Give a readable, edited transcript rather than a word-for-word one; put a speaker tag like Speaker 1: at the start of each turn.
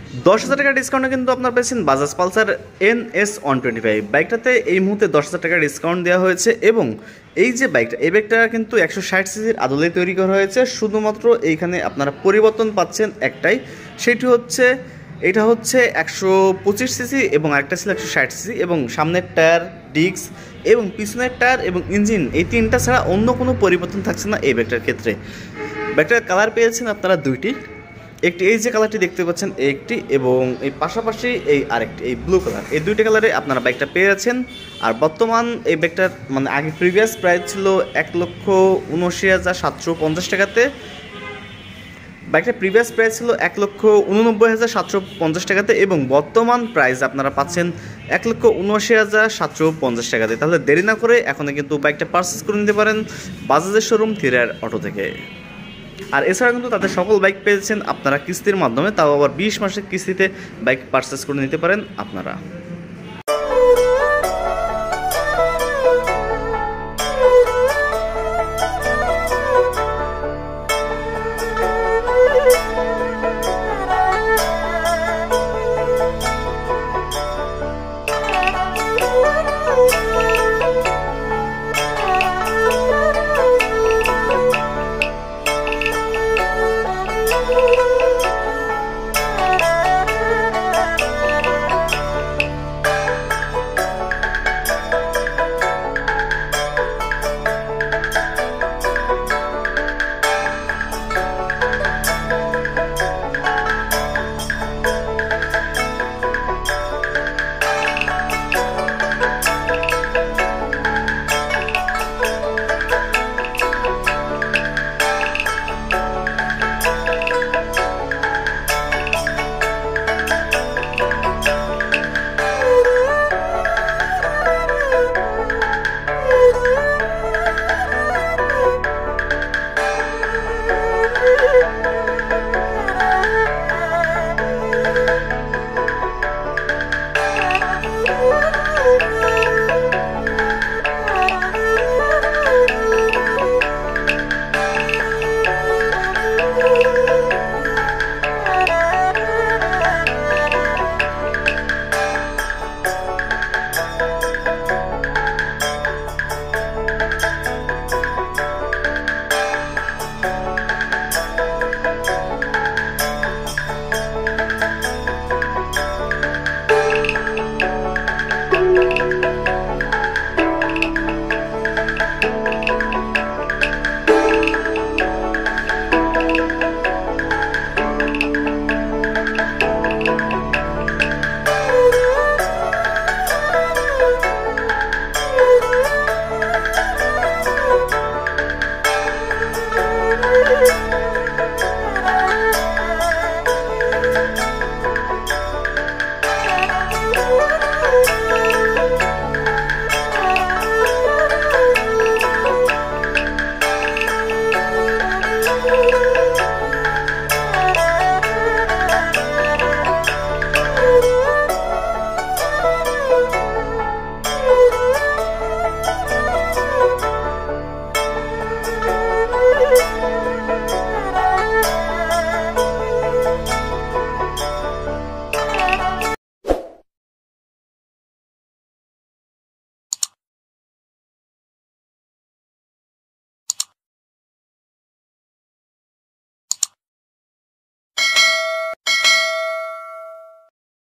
Speaker 1: 10,000 টাকা ডিসকাউন্টে কিন্তু আপনার পেয়েছেন বাজাজ পালসার NS 125 বাইকটাতে এই মুহূর্তে 10,000 টাকা ডিসকাউন্ট দেওয়া হয়েছে। এবং এই যে বাইকটা, এই বাইকটা কিন্তু 160 সিসির আদলে তৈরি করা হয়েছে। শুধুমাত্র এইখানে আপনারা পরিবর্তন পাচ্ছেন একটাই, সেটি হচ্ছে এটা হচ্ছে 125 সিসি এবং আরেকটা ছিল 160 সিসি, এবং সামনের টায়ার, ডিস্ক এবং পিছনের টায়ার এবং ইঞ্জিন, এই তিনটা ছাড়া অন্য কোনো পরিবর্তন থাকছে না এই বাইকটার ক্ষেত্রে। বাইকটার কালার পেয়েছেন আপনারা দুইটি, একটি এই যে কালারটি দেখতে পাচ্ছেন একটি, এবং এই পাশাপাশি এই আরেকটি এই ব্লু কালার, এই দুইটা কালারে আপনারা বাইকটা পেয়ে যাচ্ছেন। আর বর্তমান এই বাইকটার মানে আগে প্রিভিয়াস প্রাইস ছিল 1,79,750 টাকাতে, বাইকটার প্রিভিয়াস প্রাইস ছিল 1,89,750 টাকাতে, এবং বর্তমান প্রাইস আপনারা পাচ্ছেন 1,79,750 টাকাতে। তাহলে দেরি না করে এখন কিন্তু বাইকটা পারচেস করে নিতে পারেন বাজাজের শোরুম থিরার অটো থেকে। আর এছাড়া কিন্তু তাদের সকল বাইক পেয়েছেন আপনারা কিস্তির মাধ্যমে, তাও আবার 20 মাসের কিস্তিতে বাইক পারচেস করে নিতে পারেন আপনারা।